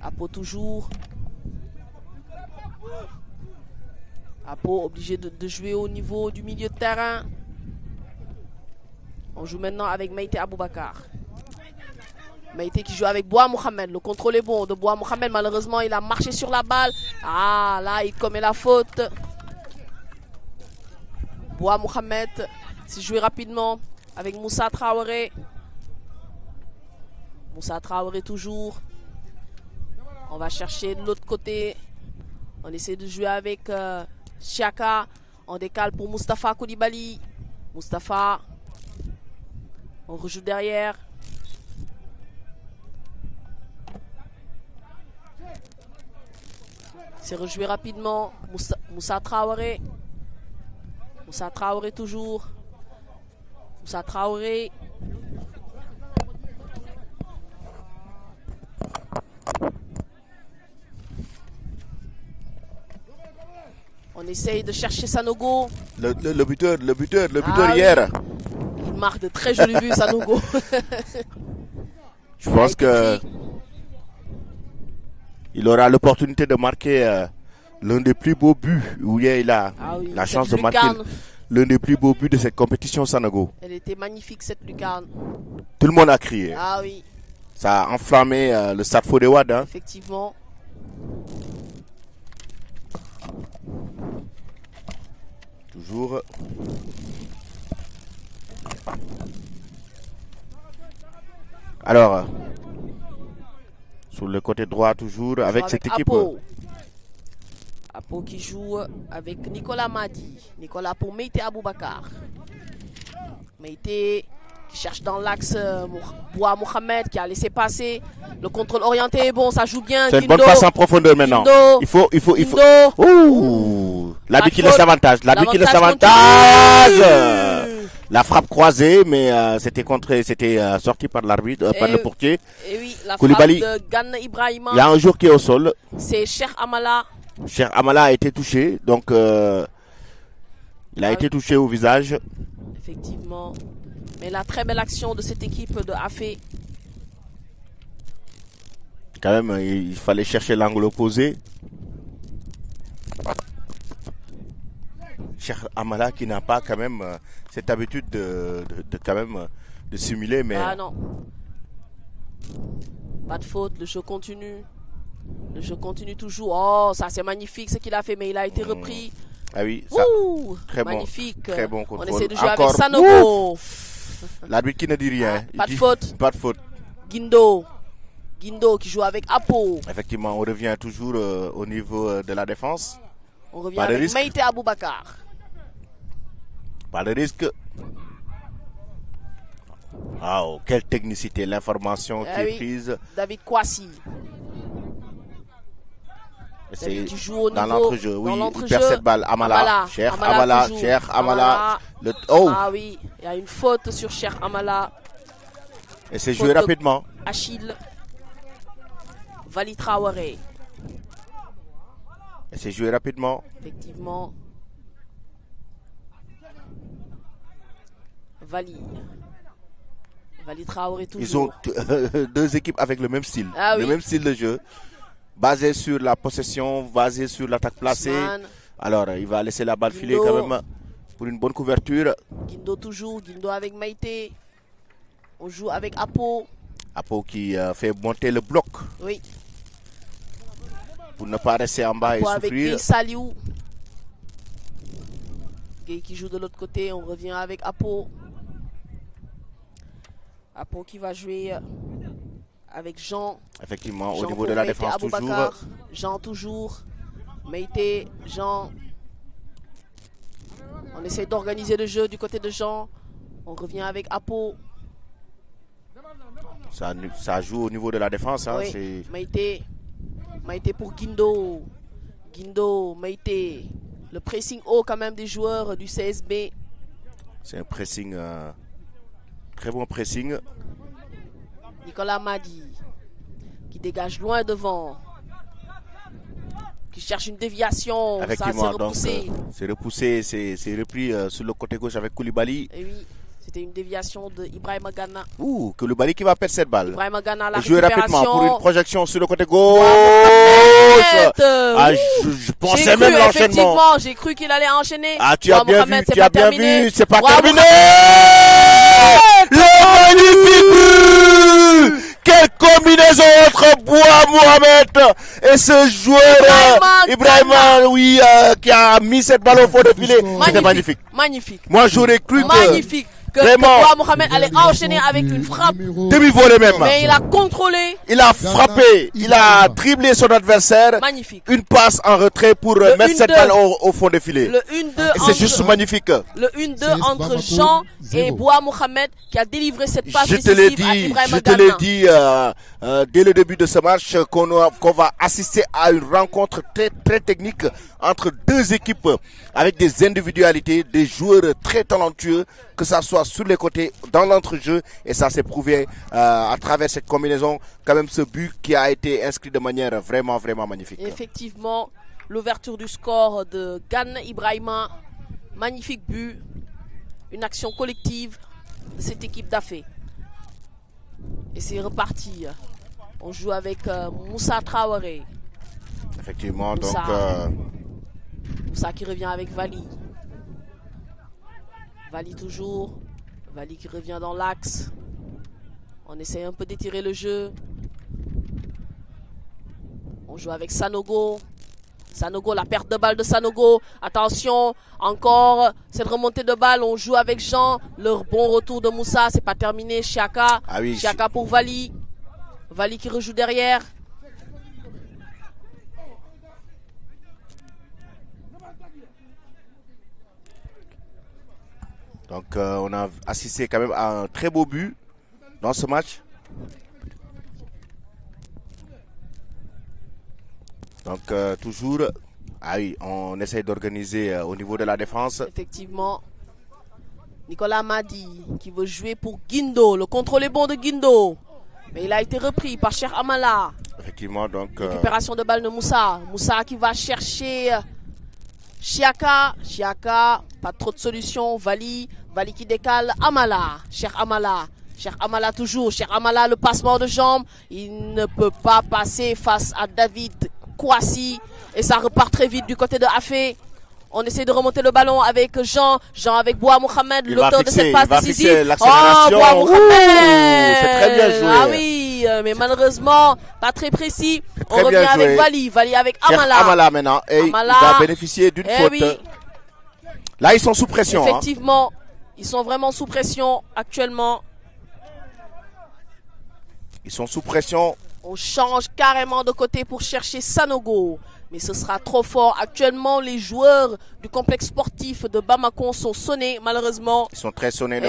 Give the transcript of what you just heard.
Apo toujours. Apo obligé de jouer au niveau du milieu de terrain. On joue maintenant avec Meïté Aboubakar. Meïté qui joue avec Bois Mohamed. Le contrôle est bon de Bois Mohamed. Malheureusement, il a marché sur la balle. Ah, là, il commet la faute. Bois Mohamed s'est joué rapidement avec Moussa Traoré. Moussa Traoré toujours. On va chercher de l'autre côté. On essaie de jouer avec Chiaka. On décale pour Mustapha Koulibaly. Mustapha. On rejoue derrière. C'est rejoué rapidement. Moussa Traoré. Moussa Traoré toujours. Moussa Traoré. On essaye de chercher Sanogo. Le buteur hier. Oui. Il marque de très jolis buts, Sanogo. Je pense que il aura l'opportunité de marquer l'un des plus beaux buts où il a la chance de marquer l'un des plus beaux buts de cette compétition, Sanogo. Elle était magnifique cette lucarne. Tout le monde a crié. Ah oui. Ça a enflammé le Stade Fodé Wade. Hein. Effectivement. Toujours. Alors, sur le côté droit toujours avec cette équipe. Apo qui joue avec Nicolas Madi. Nicolas pour Meïté Aboubakar. Meïté qui cherche dans l'axe Bois Mohamed qui a laissé passer. Le contrôle orienté est bon, ça joue bien. C'est une bonne passe en profondeur maintenant. Il faut. Ouh, l'arbitre qui laisse l'avantage. L'arbitre qui laisse l'avantage. La frappe croisée, mais c'était sorti par l'arbitre, par le portier. Et oui, la Koulibaly. frappe de Gana Ibrahima. Il y a un joueur qui est au sol. C'est Cheikh Amala. Cheikh Amala a été touché, donc il a été touché au visage. Effectivement. Mais la très belle action de cette équipe de Afé. Quand même, il fallait chercher l'angle opposé. Cheikh Amala qui n'a pas quand même cette habitude de simuler, mais... Ah non. Pas de faute, le jeu continue. Le jeu continue toujours. Oh, ça c'est magnifique ce qu'il a fait, mais il a été repris. Ah oui, ça. Ouh, très magnifique. Bon, très bon contrôle. On essaie de jouer encore avec Sanogo. L'arbitre qui ne dit rien. Pas de faute. Pas de faute. Guindo qui joue avec Apo. Effectivement, on revient toujours au niveau de la défense. On revient avec Meïté Aboubakar. Pas de risque. Ah, oh, quelle technicité, l'information qui est prise. David Kwasi. C'est joue dans l'entrejeu, oui, il perd cette balle. Cheikh Amala. Ah oui, il y a une faute sur Cheikh Amala. Et c'est joué rapidement. Achille. Vali Traoré. Et c'est joué rapidement. Effectivement. Vali Traoré toujours. Ils ont deux équipes avec le même style. Ah oui. Le même style de jeu. Basé sur la possession, basé sur l'attaque placée. Ousmane. Alors, il va laisser la balle filer quand même pour une bonne couverture. Guindo toujours. Guindo avec Meïté. On joue avec Apo. Apo qui fait monter le bloc. Oui. Pour ne pas rester en bas Apo et avec souffrir. Guy Saliou. Guy qui joue de l'autre côté. On revient avec Apo. Apo qui va jouer avec Jean. Effectivement, Jean au niveau de la défense toujours. Jean toujours. Meïté, Jean. On essaie d'organiser le jeu du côté de Jean. On revient avec Apo. Ça joue au niveau de la défense. Hein, oui. Meïté pour Guindo. Guindo, Meïté. Le pressing haut quand même des joueurs du CSB. C'est un pressing, très bon pressing. Nicolas Madi qui dégage loin devant. Qui cherche une déviation. Effectivement, ça, c'est repoussé. C'est repoussé, c'est repris sur le côté gauche avec Koulibaly. Et oui. C'était une déviation de Ibrahima Gana. Ouh, que le Bali qui va perdre cette balle. Ibrahima Gana, la jouer récupération. Rapidement pour une projection sur le côté gauche. Ah, je pensais même l'enchaînement. Effectivement, j'ai cru qu'il allait enchaîner. Ah, tu as bien vu, tu as bien vu. C'est pas terminé. Le magnifique! Quelle combinaison entre Boua Mohamed et ce joueur Ibrahima, oui, qui a mis cette balle au fond de filet. C'était magnifique. Magnifique. Moi, j'aurais cru magnifique. Que Boua Mohamed allait enchaîner avec une frappe. Demi-volée même. Mais il a contrôlé. Il a frappé. Il a dribblé son adversaire. Magnifique. Une passe en retrait pour mettre cette balle au fond de filet. Le 1-2. C'est juste magnifique. Le 1-2 entre Jean et Boua Mohamed qui a délivré cette passe décisive à Ibrahima Gana. Je te l'ai dit dès le début de ce match qu'on va assister à une rencontre très, très technique entre deux équipes avec des individualités, des joueurs très talentueux, que ça soit sur les côtés, dans l'entrejeu, et ça s'est prouvé à travers cette combinaison, quand même ce but qui a été inscrit de manière vraiment, vraiment magnifique. Effectivement, l'ouverture du score de Gana Ibrahima, magnifique but, une action collective de cette équipe d'Afé. Et c'est reparti. On joue avec Moussa Traoré. Effectivement, Moussa. donc... Moussa qui revient avec Vali. Vali toujours. Vali qui revient dans l'axe. On essaie un peu d'étirer le jeu. On joue avec Sanogo. Sanogo, la perte de balle de Sanogo. Attention, encore cette remontée de balle. On joue avec Jean. Le bon retour de Moussa, c'est pas terminé. Chiaka. Ah oui, Chiaka pour Vali. Vali qui rejoue derrière. Donc on a assisté quand même à un très beau but dans ce match. Donc toujours, ah oui, on essaie d'organiser au niveau de la défense. Effectivement, Nicolas Madi qui veut jouer pour Guindo. Le contrôle est bon de Guindo. Mais il a été repris par Cheikh Amala. Effectivement, donc... récupération de balle de Moussa. Moussa qui va chercher Chiaka. Chiaka, pas trop de solutions. Vali. Vali qui décale. Amala. Cheikh Amala. Cheikh Amala toujours. Cheikh Amala, le passement de jambes. Il ne peut pas passer face à David Kouassi. Et ça repart très vite du côté de Afé. On essaie de remonter le ballon avec Jean. Jean avec Boua Mohamed, l'auteur de cette passe décisive. Oh, Boua Mohamed. C'est très bien joué. Ah oui, mais malheureusement, pas très précis. On revient avec Vali. Vali avec Amala. Amala maintenant. Et Amala, il va bénéficier d'une faute. Oui. Là, ils sont sous pression. Effectivement, ils sont vraiment sous pression actuellement. Ils sont sous pression. On change carrément de côté pour chercher Sanogo. Mais ce sera trop fort. Actuellement, les joueurs du complexe sportif de Bamako sont sonnés, malheureusement. Ils sont très sonnés.